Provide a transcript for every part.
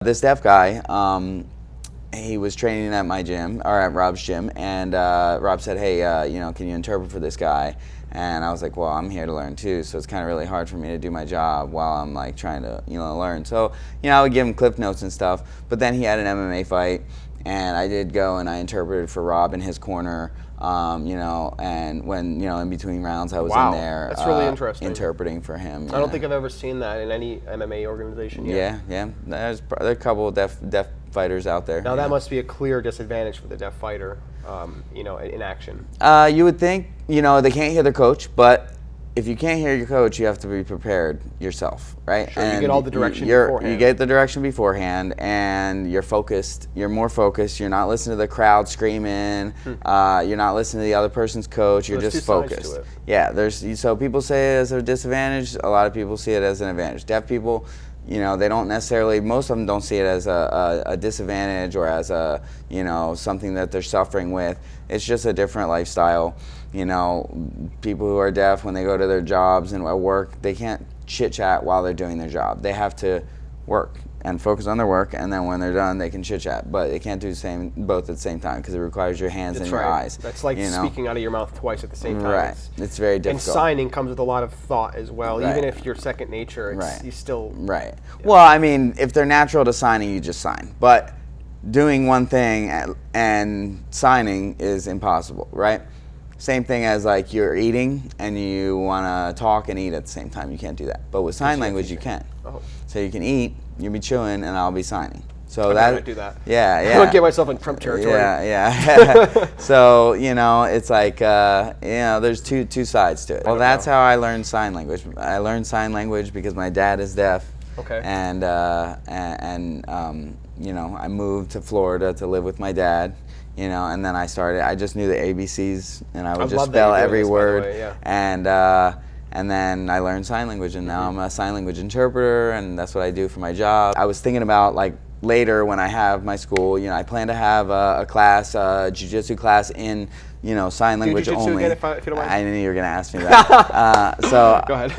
This deaf guy, he was training at my gym, or at Rob's gym, and Rob said, hey, can you interpret for this guy? And I was like, well, I'm here to learn too, so it's kind of really hard for me to do my job while I'm like trying to, learn. So, I would give him clip notes and stuff, but then he had an MMA fight, and I did go and I interpreted for Rob in his corner, and when, in between rounds I was in there. That's really interesting. Interpreting for him. I don't think I've ever seen that in any MMA organization yet. Yeah. There are a couple of deaf fighters out there. Now that must be a clear disadvantage for the deaf fighter, in action. You would think, they can't hear their coach, but if you can't hear your coach, you have to be prepared yourself, right? Sure, and you get all the direction beforehand. You get the direction beforehand, and you're focused. You're more focused. You're not listening to the crowd screaming. You're not listening to the other person's coach. You're just focused. Yeah, so people say it as a disadvantage. A lot of people see it as an advantage. Deaf people, they don't necessarily, most of them don't see it as a disadvantage or as a, something that they're suffering with. It's just a different lifestyle. People who are deaf, when they go to their jobs and at work, they can't chit-chat while they're doing their job. They have to work and focus on their work, and then when they're done, they can chit-chat. But they can't do both at the same time because it requires your hands and your eyes. That's like speaking out of your mouth twice at the same time. Right. It's very difficult. And signing comes with a lot of thought as well. Right. Even if you're second nature, you still... Right. Yeah. Well, if they're natural to signing, you just sign. But doing one thing and signing is impossible, right? Same thing as like you're eating and you want to talk and eat at the same time. You can't do that. But with sign language, you can. Oh. So you can eat, you'll be chewing, and I'll be signing. So I might do that. Yeah. I don't get myself in Trump territory. Yeah. So, it's like, there's two sides to it. Well, that's how I learned sign language. I learned sign language because my dad is deaf. Okay. And I moved to Florida to live with my dad. And then I just knew the ABCs, and I would just spell every word. And then I learned sign language, and now I'm a sign language interpreter, and that's what I do for my job. I was thinking about, like, later when I have my school, I plan to have a class, jiu-jitsu class in, sign language only. Again, if you don't mind. I knew you were going to ask me that. So go ahead.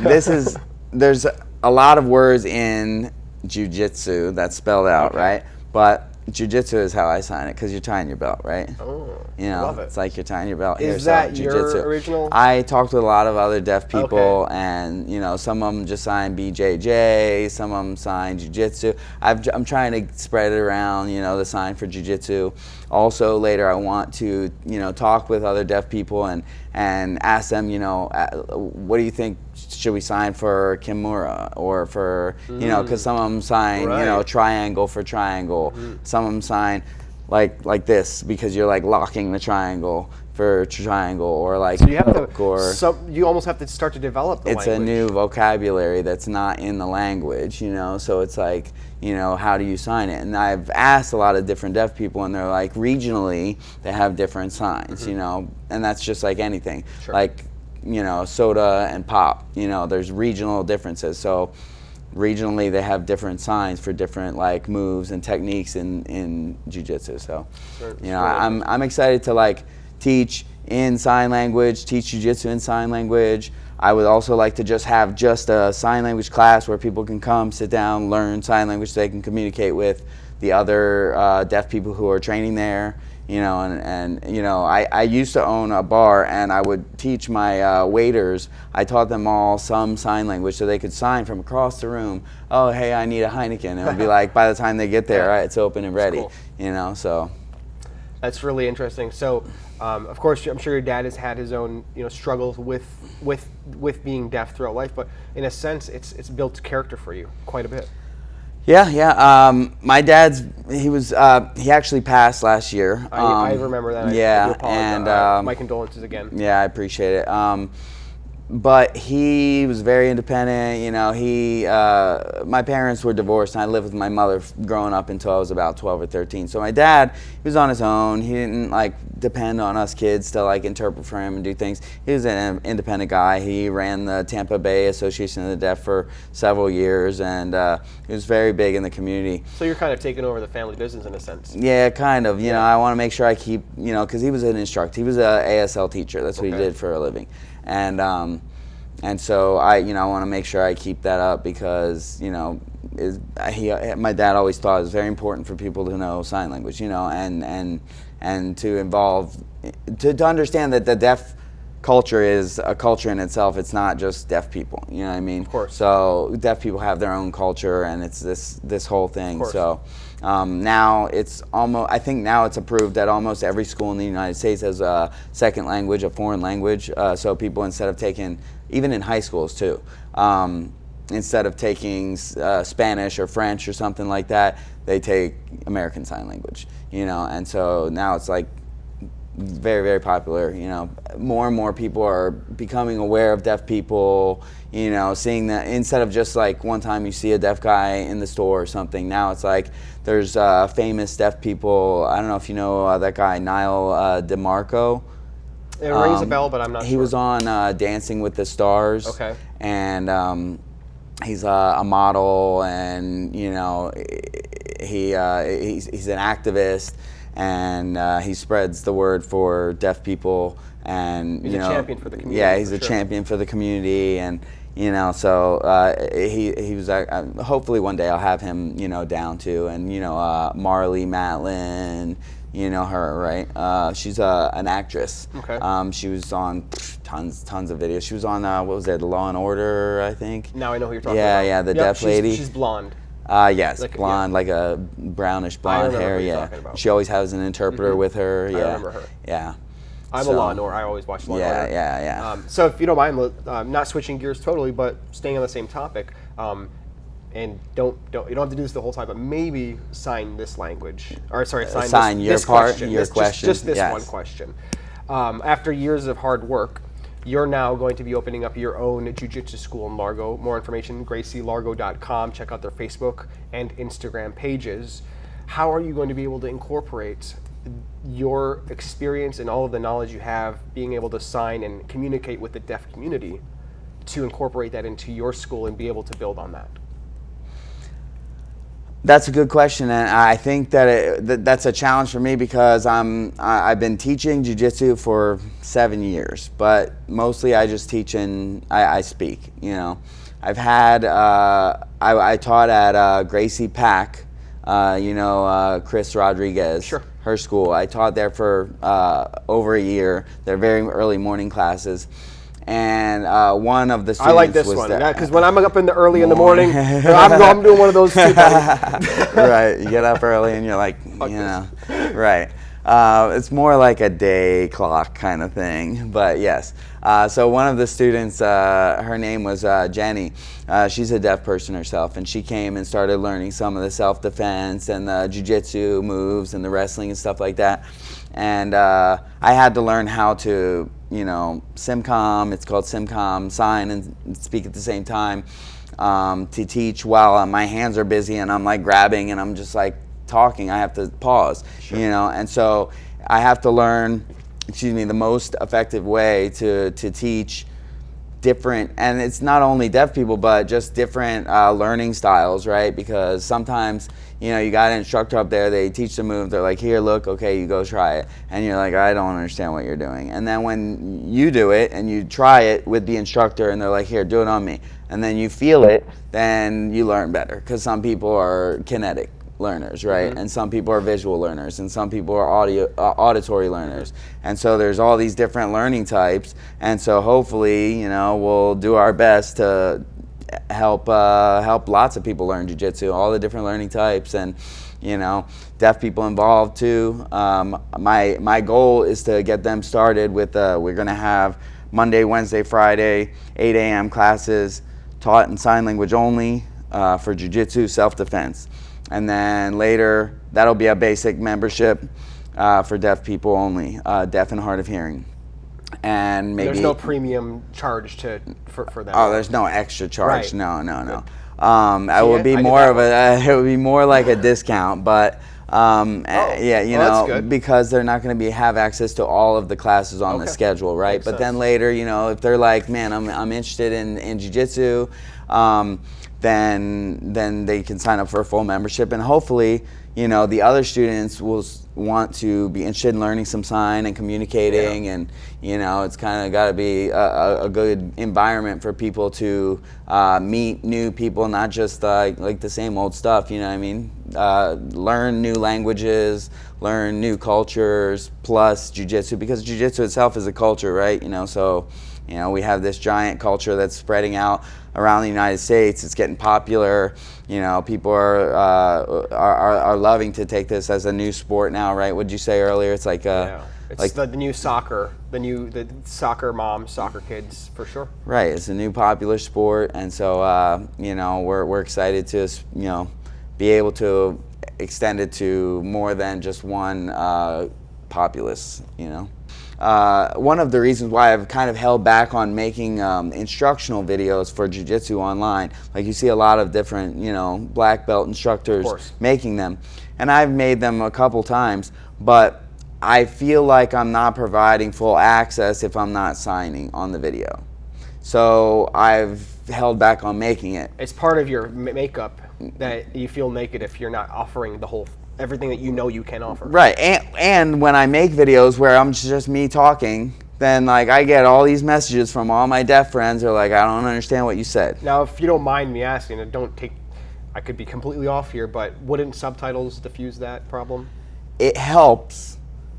There's a lot of words in jiu-jitsu that's spelled out, right? But jiu-jitsu is how I sign it because you're tying your belt, right? Oh, love it. It's like you're tying your belt. Is that your original? I talked with a lot of other deaf people, and some of them just sign BJJ, some of them sign jiu-jitsu. I'm trying to spread it around, the sign for jiu-jitsu. Also, later I want to, talk with other deaf people and ask them, what do you think? Should we sign for Kimura or for, because some of them sign, triangle for triangle. Some of them sign like this because you're like locking the triangle for triangle, or like. So you have to, you almost have to start to develop the language. It's a new vocabulary that's not in the language, so it's like, how do you sign it? And I've asked a lot of different deaf people, and they're like, regionally, they have different signs, and that's just like anything. Sure. Like, soda and pop, there's regional differences. So regionally they have different signs for different like moves and techniques in jiu-jitsu. So, I'm excited to like teach in sign language, teach jiu-jitsu in sign language. I would also like to just have a sign language class where people can come, sit down, learn sign language so they can communicate with the other deaf people who are training there. I used to own a bar, and I would teach my waiters. I taught them all some sign language so they could sign from across the room. Oh, hey, I need a Heineken. And it would be like, by the time they get there, right, it's open and ready. Cool. So. That's really interesting. So, of course, I'm sure your dad has had his own, struggles with being deaf throughout life. But in a sense, it's built character for you quite a bit. Yeah. My dad's, he actually passed last year. I remember that. Yeah. I do apologize. And my condolences again. Yeah, I appreciate it. But he was very independent. My parents were divorced, and I lived with my mother growing up until I was about 12 or 13. So my dad, he was on his own. He didn't like depend on us kids to like interpret for him and do things. He was an independent guy. He ran the Tampa Bay Association of the Deaf for several years, and he was very big in the community. So you're kind of taking over the family business in a sense. Yeah, kind of. I want to make sure I keep, because he was an instructor. He was an ASL teacher. That's what he did for a living. And And so I want to make sure I keep that up because, my dad always thought it was very important for people to know sign language, and to understand that the deaf culture is a culture in itself. It's not just deaf people, you know what I mean? Of course. So deaf people have their own culture, and it's this whole thing. So now I think now it's approved that almost every school in the United States has a second language, a foreign language. So people, instead of taking, even in high schools too, instead of taking Spanish or French or something like that, they take American Sign Language, and so now it's like very, very popular. More and more people are becoming aware of deaf people, seeing that instead of just like one time you see a deaf guy in the store or something, now it's like there's famous deaf people. I don't know if you know that guy, Niall DeMarco. It rings a bell, but I'm not sure. He was on Dancing with the Stars. Okay. And he's a model, and he's an activist, and he spreads the word for deaf people, and he's a champion for the community. Yeah, he's a champion for the community, and so he was. Hopefully one day I'll have him down too, and Marley Matlin. You know her, right? She's an actress. Okay. She was on tons of videos. She was on what was it, Law and Order, I think. Now I know who you're talking about. Yeah, the deaf lady. She's blonde. Yes, like, blonde, like a brownish blonde hair. Yeah. She always has an interpreter with her. Yeah. I remember her. Yeah. I'm a Law and Order. I always watch Law and Order. Yeah. So if you don't mind, not switching gears totally, but staying on the same topic. And you don't have to do this the whole time, but maybe sign this language, or sorry, sign your this part, question, your question. Just this one question. After years of hard work, you're now going to be opening up your own jiu-jitsu school in Largo. More information, gracielargo.com. Check out their Facebook and Instagram pages. How are you going to be able to incorporate your experience and all of the knowledge you have, being able to sign and communicate with the deaf community, to incorporate that into your school and be able to build on that? That's a good question, and I think that that's a challenge for me because I've been teaching jiu-jitsu for 7 years, but mostly I just teach and I speak. I've had I taught at Gracie Pack, Chris Rodriguez, sure. Her school. I taught there for over a year. They're very early morning classes. And one of the students I like this one, because when I'm up in the morning, I'm doing one of those too. Right, you get up early and you're like, right. It's more like a day clock kind of thing, but yes. So one of the students, her name was Jenny. She's a deaf person herself, and she came and started learning some of the self-defense and the jiu-jitsu moves and the wrestling and stuff like that. And I had to learn how to, SimCom, it's called SimCom, sign and speak at the same time, to teach while my hands are busy and I'm like grabbing and I'm just like talking. I have to pause, sure. And so I have to learn, the most effective way to teach different, and it's not only deaf people, but just different learning styles, right? Because sometimes, you got an instructor up there, they teach the move, they're like, here, look, okay, you go try it. And you're like, I don't understand what you're doing. And then when you do it and you try it with the instructor and they're like, here, do it on me. And then you feel it, then you learn better. Because some people are kinetic learners, right? Mm-hmm. And some people are visual learners, and some people are auditory learners. And so there's all these different learning types. And so hopefully, we'll do our best to help lots of people learn jiu-jitsu, all the different learning types, and deaf people involved too. My goal is to get them started with we're going to have Monday, Wednesday, Friday 8 a.m. classes taught in sign language only for jiu-jitsu self-defense, and then later that'll be a basic membership for deaf people only, deaf and hard of hearing. And maybe there's no premium charge for that. Oh, there's no extra charge. Right. No. It would be more of it would be more like a discount, but that's good. Because they're not going to have access to all of the classes on the schedule, right? Makes sense. Then later, if they're like, man, I'm interested in jiu-jitsu, then they can sign up for a full membership, and hopefully, you know, the other students will want to be interested in learning some sign and communicating, and you know, it's kind of got to be a good environment for people to meet new people, not just like the same old stuff. You know what I mean? Learn new languages, learn new cultures, plus jiu-jitsu, because jiu-jitsu itself is a culture, right? You know, so you know, we have this giant culture that's spreading out around the United States. It's getting popular. You know, people are loving to take this as a new sport now, right? What'd you say earlier? It's like it's like the new soccer, the soccer moms, soccer kids, for sure. Right, it's a new popular sport, and so you know, we're excited to, you know, be able to extend it to more than just one populace. You know. One of the reasons why I've kind of held back on making instructional videos for jiu-jitsu online, like you see a lot of different, you know, black belt instructors making them, and I've made them a couple times, but I feel like I'm not providing full access if I'm not signing on the video. So I've held back on making it. It's part of your makeup that you feel naked if you're not offering the whole everything that you know you can offer. Right, and when I make videos where I'm just me talking, then like I get all these messages from all my deaf friends. They're like, I don't understand what you said. Now, if you don't mind me asking, and I could be completely off here, but wouldn't subtitles diffuse that problem? It helps,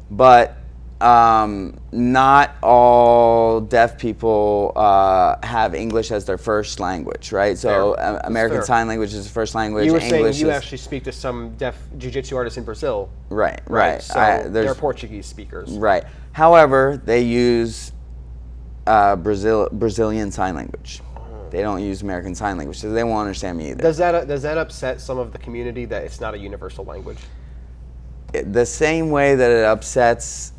but not all deaf people have English as their first language, right? So American Sign Language is the first language. You were English saying you actually speak to some deaf jiu-jitsu artists in Brazil. Right. So they're Portuguese speakers. Right. However, they use Brazilian Sign Language. They don't use American Sign Language, so they won't understand me either. Does that upset some of the community that it's not a universal language? The same way that it upsets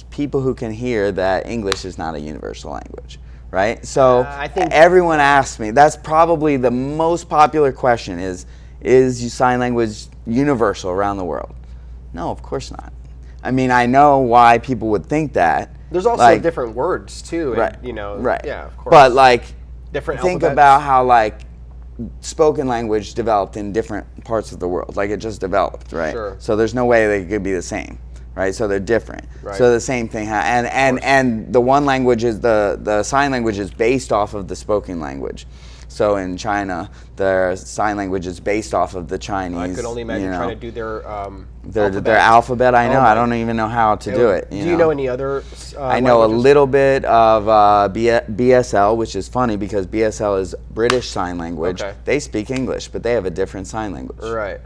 people who can hear that English is not a universal language, right? So I think everyone asks me, that's probably the most popular question is sign language universal around the world? No, of course not. I mean, I know why people would think that. There's also like, different words too, and, right, you know, right. Yeah, of course. But like, different think alphabets. about how like spoken language developed in different parts of the world. Like it just developed, right? Sure. So there's no way they could be the same, right? So they're different. Right. So the same thing, and the one language is the sign language is based off of the spoken language. So in China, their sign language is based off of the Chinese. I could only imagine trying to do their alphabet. I know. I don't even know how to do it. Do you know any other? I know a little bit of BSL, which is funny because BSL is British Sign Language. Okay. They speak English, but they have a different sign language. Right.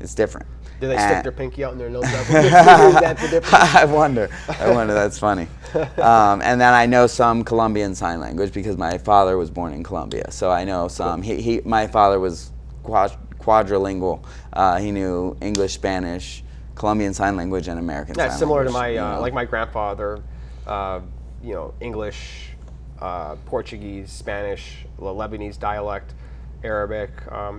It's different. Do they stick their pinky out in their nose? Is that the difference? I wonder. That's funny. And then I know some Colombian Sign Language because my father was born in Colombia, so I know some. Cool. My father was quadrilingual. He knew English, Spanish, Colombian Sign Language, and American Sign Language. Yeah, similar to my like my grandfather. You know, English, Portuguese, Spanish, Lebanese dialect, Arabic.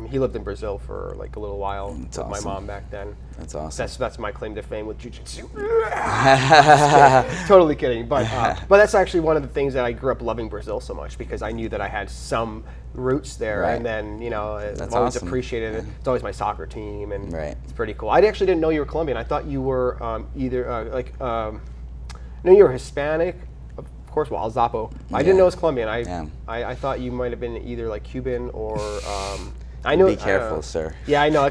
He lived in Brazil for like a little while with my mom back then. That's awesome. That's my claim to fame with jiu-jitsu. Totally kidding. But that's actually one of the things that I grew up loving Brazil so much, because I knew that I had some roots there, and then you know I've always appreciated it. It's always my soccer team, and it's pretty cool. I actually didn't know you were Colombian. I thought you were no, you were Hispanic. Of course, well, Zapo. I didn't know it was Colombian. I thought you might have been either like Cuban or. I know. Be careful, sir. Yeah, I know.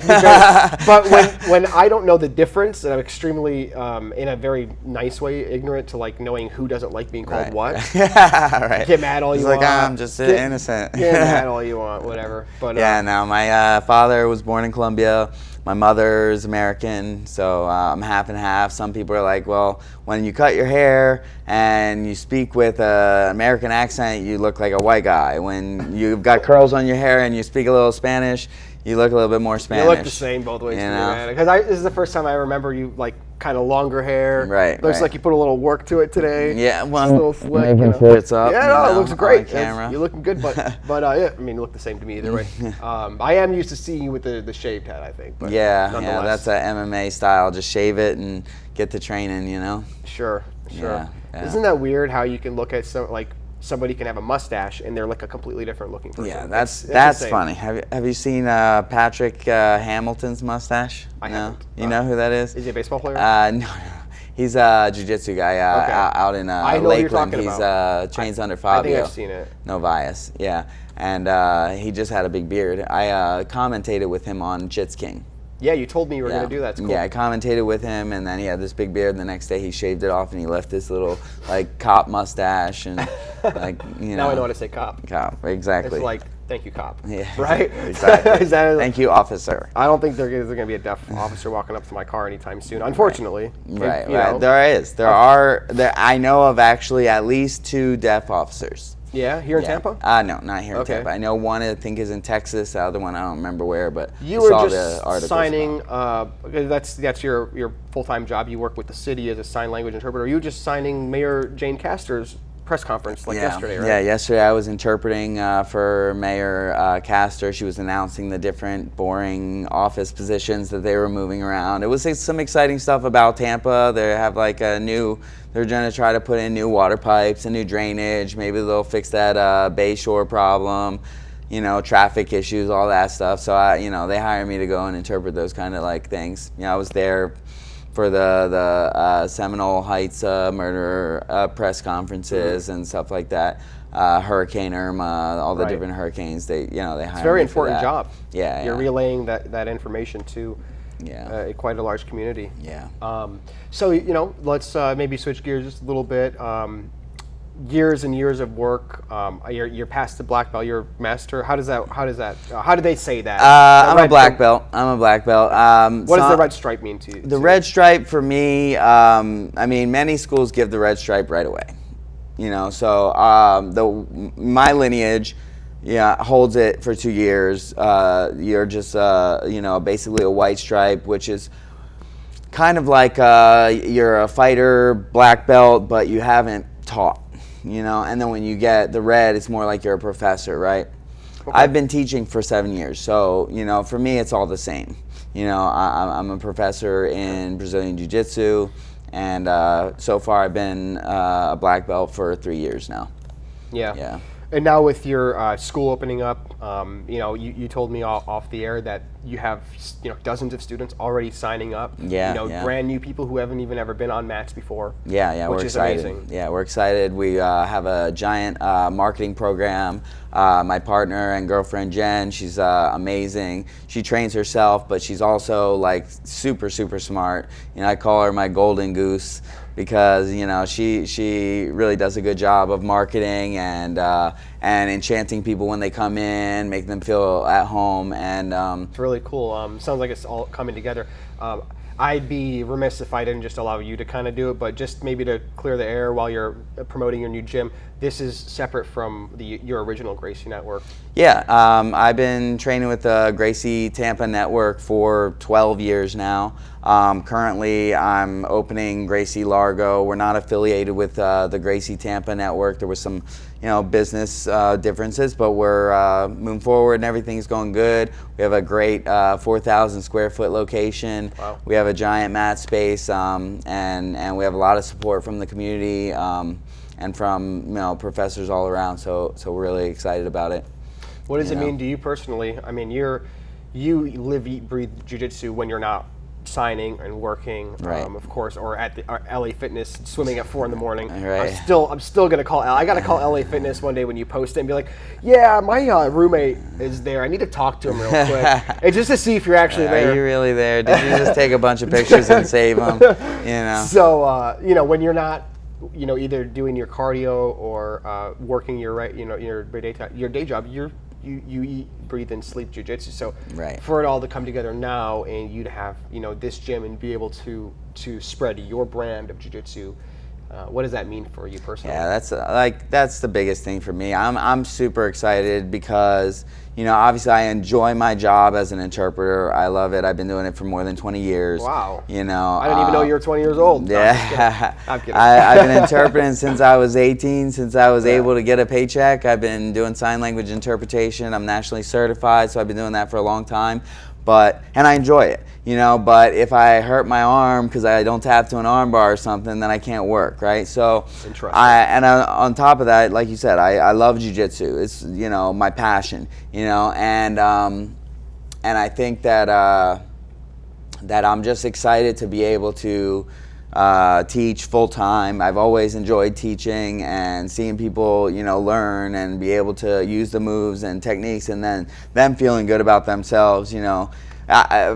But when I don't know the difference, and I'm extremely, in a very nice way, ignorant to like knowing who doesn't like being called what. Right. Get mad all you want. Like, I'm just innocent. Get mad all you want, whatever. But no, my father was born in Colombia. My mother's American, so I'm half and half. Some people are like, well, when you cut your hair and you speak with an American accent, you look like a white guy. When you've got curls on your hair and you speak a little Spanish, you look a little bit more Spanish. You look the same both ways, because this is the first time I remember you like kind of longer hair. Right. Looks like you put a little work to it today. Yeah, well, a little slick. Making sure it's up. Yeah, no, it looks great. Camera. You're looking good, but yeah, I mean, you look the same to me either way. I am used to seeing you with the shaved head, I think. But that's a MMA style. Just shave it and get to training, you know. Sure. Yeah. Isn't that weird how you can look at some like somebody can have a mustache and they're like a completely different looking person. Yeah, that's funny. Have you seen Patrick Hamilton's mustache? I haven't. You know who that is? Is he a baseball player? No. He's a jiu-jitsu guy out in Lakeland. He's trains under Fabio. I think I've seen it. Novias, yeah. And he just had a big beard. I commentated with him on Jits King. Yeah, you told me you were going to do that. It's cool. Yeah, I commentated with him, and then he had this big beard, and the next day he shaved it off, and he left this little, like, cop mustache, and, like, you know. Now I know how to say cop. Cop, exactly. It's like, thank you, cop. Yeah. Right? Exactly. Thank you, officer. I don't think there's going to be a deaf officer walking up to my car anytime soon, unfortunately. Right, and, right. There I know of actually at least 2 deaf officers. Yeah, here in Tampa? No, not here in Tampa. I know one I think is in Texas. The other one I don't remember where, but you were just signing. That's your full-time job. You work with the city as a sign language interpreter. You were just signing Mayor Jane Castor's press conference yesterday, right? Yeah, yesterday I was interpreting for Mayor Castor. She was announcing the different boring office positions that they were moving around. It was some exciting stuff about Tampa. They have like they're going to try to put in new water pipes and new drainage. Maybe they'll fix that Bay Shore problem, you know, traffic issues, all that stuff. So they hired me to go and interpret those kind of like things. You know, I was there for the Seminole Heights murder press conferences and stuff like that. Hurricane Irma, all the different hurricanes. They hired me for that. It's a very important job. Yeah, you're relaying that information to quite a large community. Yeah. So let's maybe switch gears just a little bit. Years and years of work. You're past the black belt. You're master. How do they say that? I'm a black belt. What does the red stripe mean to you? The red stripe for me, I mean, many schools give the red stripe right away. You know, so my lineage, holds it for 2 years. You're just, basically a white stripe, which is kind of like you're a fighter, black belt, but you haven't taught. And then when you get the red, it's more like you're a professor, right? Okay. I've been teaching for 7 years, so for me it's all the same. I'm a professor in Brazilian Jiu-Jitsu, and so far I've been a black belt for 3 years now. Yeah. And now with your school opening up, you told me off the air that you have dozens of students already signing up. Brand new people who haven't even ever been on mats before. Yeah, which we're is excited. Amazing. Yeah, we're excited. We have a giant marketing program. My partner and girlfriend Jen, she's amazing. She trains herself, but she's also like super, super smart. I call her my golden goose, because she really does a good job of marketing and enchanting people when they come in, making them feel at home. And it's really cool. Sounds like it's all coming together. I'd be remiss if I didn't just allow you to kind of do it, but just maybe to clear the air while you're promoting your new gym. This is separate from your original Gracie network. Yeah, I've been training with the Gracie Tampa network for 12 years now. Currently, I'm opening Gracie Largo. We're not affiliated with the Gracie Tampa network. There was some, business differences, but we're moving forward and everything's going good. We have a great 4,000 square foot location. Wow. We have a giant mat space, and we have a lot of support from the community and from professors all around. So we're really excited about it. What does it mean to you personally? I mean, you live, eat, breathe jiu-jitsu when you're not signing and working, right. Of course, or at the LA Fitness swimming at 4 in the morning. Right. I'm still gonna call. I gotta call LA Fitness one day when you post it and be like, yeah, my roommate is there. I need to talk to him real quick, and just to see if you're actually there. Are you really there? Did you just take a bunch of pictures and save them? So when you're not, either doing your cardio or working your day job, you eat, breathe, and sleep jiu-jitsu. So for it all to come together now, and you to have this gym and be able to spread your brand of jiu-jitsu, what does that mean for you personally? Yeah, that's the biggest thing for me. I'm super excited because obviously I enjoy my job as an interpreter. I love it. I've been doing it for more than 20 years. Wow. I didn't even know you were 20 years old. Yeah. No, I'm kidding. I've been interpreting since I was 18, since I was able to get a paycheck. I've been doing sign language interpretation. I'm nationally certified, so I've been doing that for a long time. and I enjoy it, you know, but if I hurt my arm because I don't tap to an arm bar or something, then I can't work, right? So on top of that, like you said, I love jiu-jitsu. It's, you know, my passion, you know, and I think that I'm just excited to be able to teach full time. I've always enjoyed teaching and seeing people, you know, learn and be able to use the moves and techniques, and then them feeling good about themselves, you know,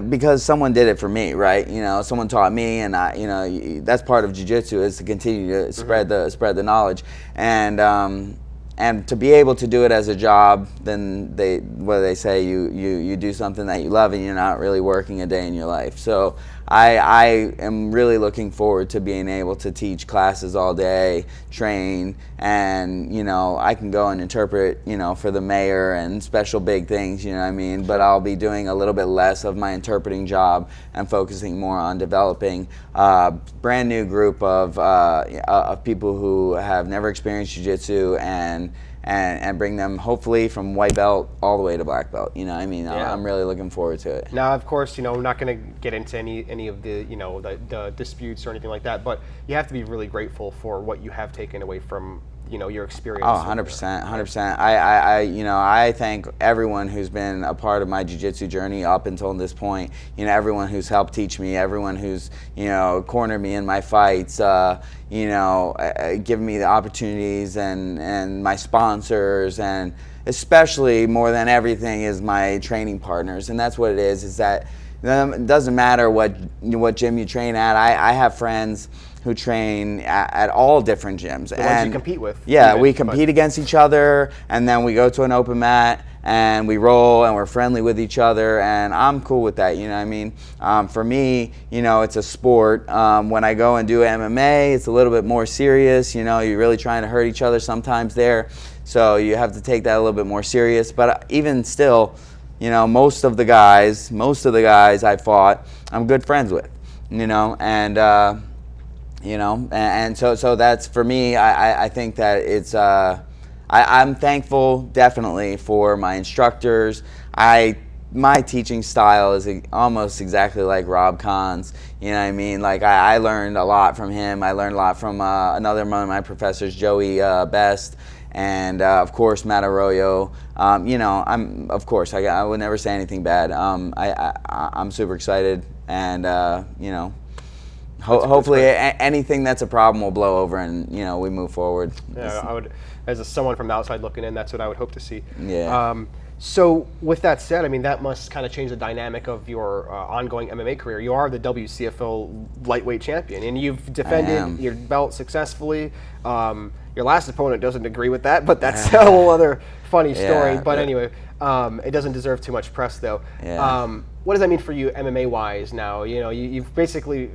because someone did it for me, right? You know, someone taught me, and you know, that's part of jiu-jitsu, is to continue to spread the knowledge, and to be able to do it as a job, then they say you do something that you love and you're not really working a day in your life. So I am really looking forward to being able to teach classes all day, train, and, you know, I can go and interpret, you know, for the mayor and special big things, you know what I mean? But I'll be doing a little bit less of my interpreting job and focusing more on developing a brand new group of people who have never experienced jiu-jitsu, and bring them hopefully from white belt all the way to black belt. You know, I mean, I'm really looking forward to it. Now, of course, you know, we're not going to get into any of the, you know, the disputes or anything like that, but you have to be really grateful for what you have taken away from, you know, your experience. Oh, 100%, 100%. I thank everyone who's been a part of my jiu-jitsu journey up until this point. You know, everyone who's helped teach me, everyone who's, you know, cornered me in my fights, you know, given me the opportunities, and my sponsors, and especially more than everything is my training partners. And that's what it is that it doesn't matter what gym you train at. I have friends who train at all different gyms. The ones you compete with. Yeah, we compete against each other, and then we go to an open mat, and we roll, and we're friendly with each other, and I'm cool with that, you know what I mean? For me, you know, it's a sport. When I go and do MMA, it's a little bit more serious, you know, you're really trying to hurt each other sometimes there, so you have to take that a little bit more serious. But even still, you know, most of the guys I fought, I'm good friends with, you know, and you know, and so that's, for me, I think that it's, I'm thankful definitely for my instructors. My teaching style is almost exactly like Rob Kahn's, you know what I mean? Like, I learned a lot from him. I learned a lot from another one of my professors, Joey Best, and of course Matt Arroyo. You know, I would never say anything bad. I'm super excited, and you know, hopefully anything that's a problem will blow over, and, you know, we move forward. Yeah, I would, as someone from the outside looking in, that's what I would hope to see. Yeah. So with that said, I mean, that must kind of change the dynamic of your ongoing MMA career. You are the WCFL lightweight champion, and you've defended your belt successfully. Your last opponent doesn't agree with that, but that's a whole other funny story. But anyway, it doesn't deserve too much press, though. Yeah. What does that mean for you MMA-wise now? You know, you've basically,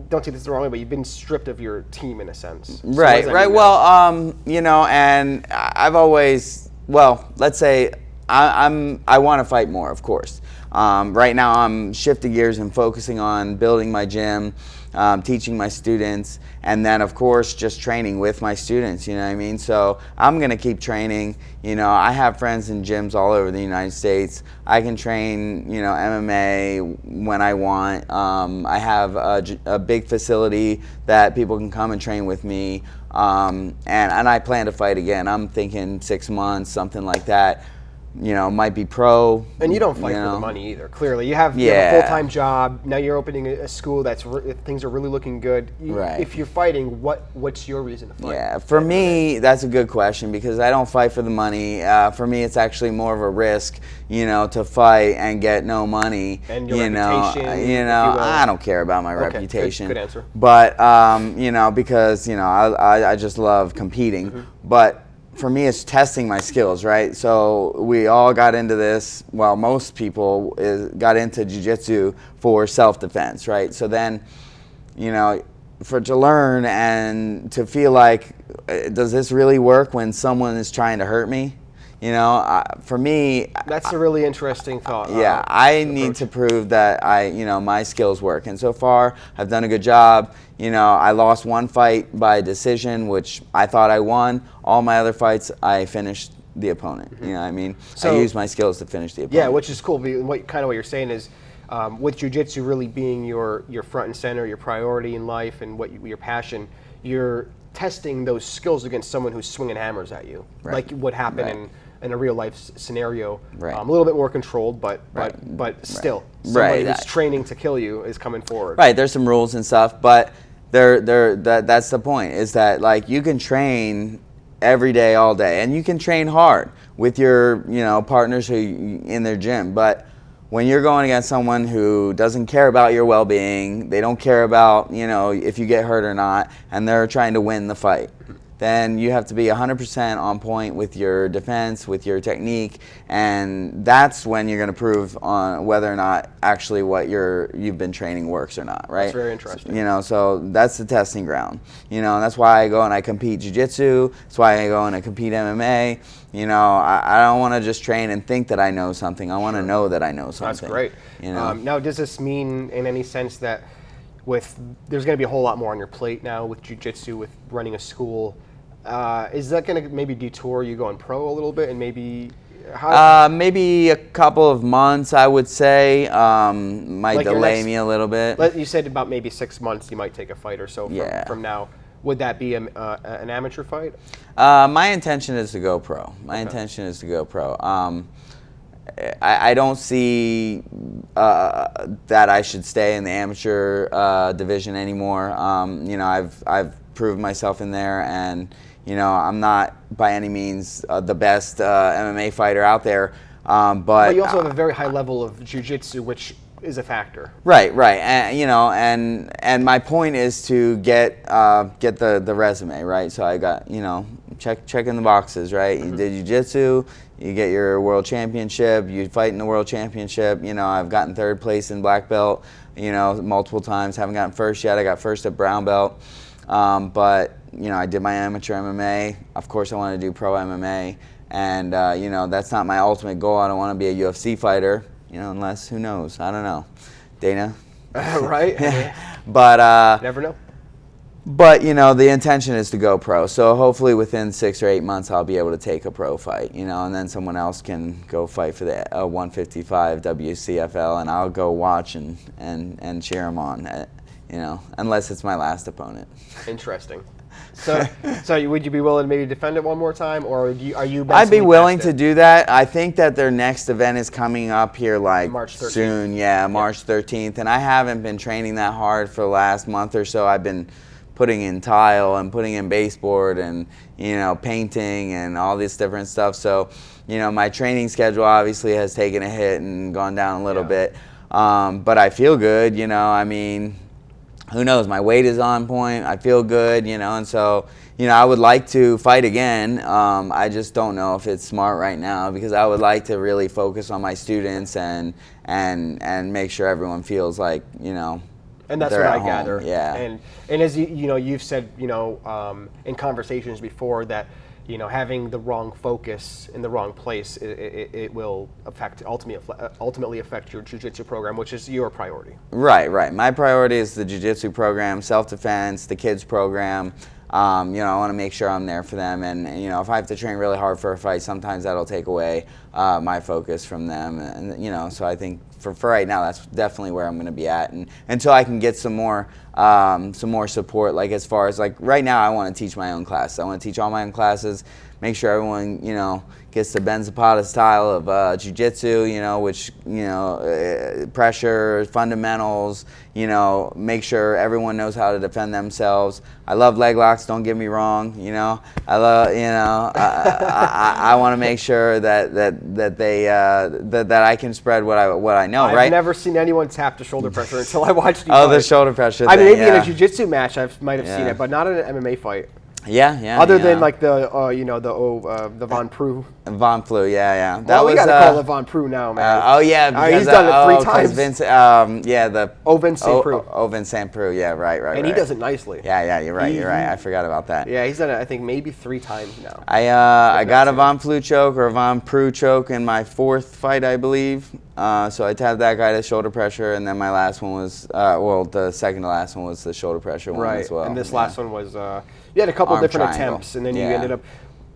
don't take this the wrong way, but you've been stripped of your team in a sense. So right. Well, you know, and I've always, well, let's say I want to fight more, of course. Right now I'm shifting gears and focusing on building my gym, teaching my students, and then of course just training with my students, you know what I mean? So I'm going to keep training. You know, I have friends in gyms all over the United States. I can train, you know, MMA when I want. I have a big facility that people can come and train with me, and I plan to fight again. I'm thinking 6 months, something like that. You know, might be pro. And you don't fight for the money either, clearly. You have a full-time job. Now you're opening a school that's things are really looking good. Right. If you're fighting, what's your reason to fight? Yeah, for me, that's a good question, because I don't fight for the money. For me, it's actually more of a risk, you know, to fight and get no money. And your reputation. You know, I don't care about my reputation. Good answer. But, you know, because, you know, I just love competing. But for me, it's testing my skills, right? So we all got into this, well, most people got into jiu-jitsu for self-defense, right? So then, you know, to learn and to feel like, does this really work when someone is trying to hurt me? You know, for me, that's a really interesting thought. Yeah, I need to prove that you know, my skills work, and so far I've done a good job. You know, I lost one fight by decision, which I thought I won. All my other fights, I finished the opponent. You know what I mean? So I used my skills to finish the opponent. Yeah, which is cool. What you're saying is, with jiu-jitsu really being your front and center, your priority in life, and your passion, you're testing those skills against someone who's swinging hammers at you, like would happen in a real life scenario. A little bit more controlled, but still, somebody who's training to kill you is coming forward. Right. There's some rules and stuff, but that's the point. Is that like you can train every day, all day, and you can train hard with your partners who in their gym, but when you're going against someone who doesn't care about your well-being, they don't care about if you get hurt or not, and they're trying to win the fight, then you have to be 100% on point with your defense, with your technique, and that's when you're going to prove on whether or not actually what you've been training works or not, right? That's very interesting. So that's the testing ground. And that's why I go and I compete jiu-jitsu. That's why I go and I compete MMA. I don't want to just train and think that I know something. I want to know that I know something. That's great. Now, does this mean in any sense that there's going to be a whole lot more on your plate now with jiu-jitsu, with running a school? Is that going to maybe detour you going pro a little bit, and maybe maybe a couple of months, I would say, might delay me a little bit. You said about maybe 6 months you might take a fight or so from now. Would that be an amateur fight? My intention is to go pro. I don't see that I should stay in the amateur division anymore. I've proved myself in there, and I'm not by any means the best MMA fighter out there. But you also have a very high level of jiu-jitsu, which is a factor. Right, and my point is to get the resume, right? So I got checking the boxes, right? You did jiu-jitsu, you get your world championship, you fight in the world championship. I've gotten third place in black belt, multiple times. Haven't gotten first yet. I got first at brown belt, but I did my amateur MMA. Of course, I want to do pro MMA, and that's not my ultimate goal. I don't want to be a UFC fighter. Unless, who knows? I don't know. Dana? Right? But never know. But the intention is to go pro. So hopefully within 6 or 8 months I'll be able to take a pro fight, and then someone else can go fight for the 155 WCFL, and I'll go watch and cheer them on, unless it's my last opponent. Interesting. So would you be willing to maybe defend it one more time, or are you? I'd be willing to do that. I think that their next event is coming up here March 13th. Soon. Yeah, March 13th, and I haven't been training that hard for the last month or so. I've been putting in tile and putting in baseboard and painting and all this different stuff. So my training schedule obviously has taken a hit and gone down a little bit, but I feel good. Who knows? My weight is on point. I feel good, and so, I would like to fight again. I just don't know if it's smart right now, because I would like to really focus on my students and make sure everyone feels like, and that's what I gather. Yeah. And as you've said, in conversations before that, having the wrong focus in the wrong place, it will ultimately affect your jiu-jitsu program, which is your priority. Right. My priority is the jiu-jitsu program, self-defense, the kids program. I want to make sure I'm there for them, and if I have to train really hard for a fight, sometimes that'll take away my focus from them, and so I think for right now that's definitely where I'm going to be at, and until I can get some more support, like as far as like right now I want to teach my own classes. I want to teach all my own classes, make sure everyone gets the Zapata style of jiu-jitsu, which pressure, fundamentals, make sure everyone knows how to defend themselves. I love leg locks, don't get me wrong, I love, I want to make sure that they that I can spread what I know, right? I've never seen anyone tap the shoulder pressure until I watched you. The shoulder pressure I mean, maybe in a jiu-jitsu match I might have seen it, but not in an MMA fight. Yeah. Other than like the Von Prue. Von Flu, yeah. We gotta call it Von Prue now, man. Because he's done it 3 times. Vince, Vince St. Prue. Vince St. Prue, yeah, right. And he does it nicely. Yeah, you're right. I forgot about that. Yeah, he's done it, I think, maybe 3 times now. I got a Von Flu choke or a Von Prue choke in my 4th fight, I believe. So I tapped that guy to shoulder pressure, and then my last one was, the second to last one was the shoulder pressure one as well. And this last one was, you had a couple different attempts, and then you ended up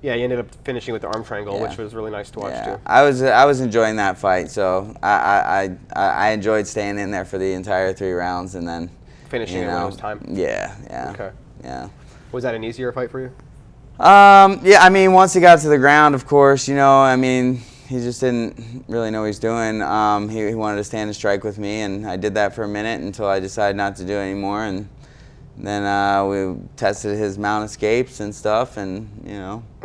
Yeah, you ended up finishing with the arm triangle, which was really nice to watch too. I was enjoying that fight, so I enjoyed staying in there for the entire 3 rounds and then finishing it when it was time. Yeah. Okay. Yeah. Was that an easier fight for you? Yeah, I mean, once he got to the ground, of course, I mean, he just didn't really know what he was doing. He wanted to stand and strike with me, and I did that for a minute until I decided not to do it anymore. And then we tested his mount escapes and stuff, and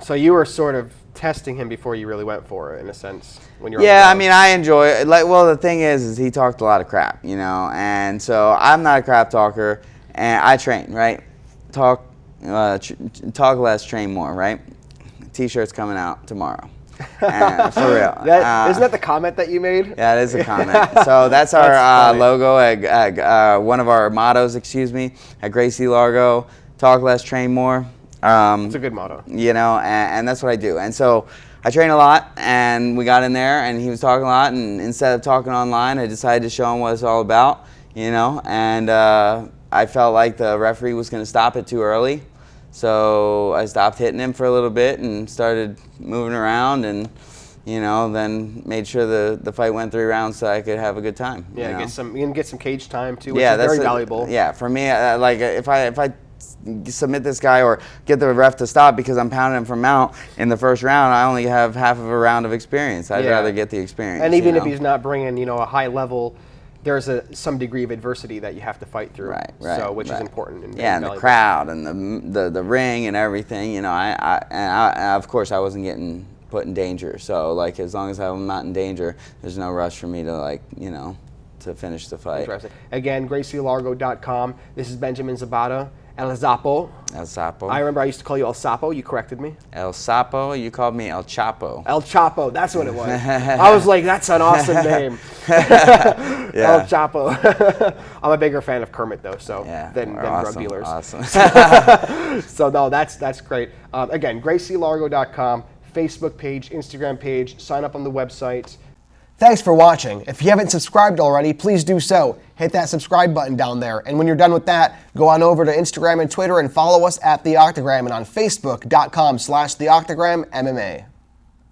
So you were sort of testing him before you really went for it, in a sense, when you're. Yeah, I mean, I enjoy it. Well, the thing is he talked a lot of crap, and so I'm not a crap talker, and I train, right? Talk less, train more, right? T-shirt's coming out tomorrow. For real. Isn't that the comment that you made? Yeah, it is a comment. So that's our logo, one of our mottos, at Gracie Largo. Talk less, train more. It's a good motto. And that's what I do. And so I train a lot, and we got in there, and he was talking a lot, and instead of talking online, I decided to show him what it's all about, and I felt like the referee was going to stop it too early. So I stopped hitting him for a little bit and started moving around, and then made sure the fight went 3 rounds so I could have a good time. Yeah, you can get some cage time too, which is very valuable. Yeah, for me, like if I submit this guy or get the ref to stop because I'm pounding him from mount in the first round, I only have half of a round of experience. I'd rather get the experience. And even if he's not bringing a high level, there's some degree of adversity that you have to fight through, which is important. And and the crowd and the ring and everything. I of course I wasn't getting put in danger. So like as long as I'm not in danger, there's no rush for me to to finish the fight. Interesting. Again, GracieLargo.com. This is Benjamin Zapata. El Sapo. El Sapo. I remember I used to call you El Sapo. You corrected me. El Sapo. You called me El Chapo. El Chapo. That's what it was. I was like, that's an awesome name. El Chapo. I'm a bigger fan of Kermit though, than drug dealers. Awesome. So no, that's great. Again, GracieLargo.com, Facebook page, Instagram page. Sign up on the website. Thanks for watching. If you haven't subscribed already, please do so. Hit that subscribe button down there. And when you're done with that, go on over to Instagram and Twitter and follow us at The Octagram and on Facebook.com/TheOctagramMMA.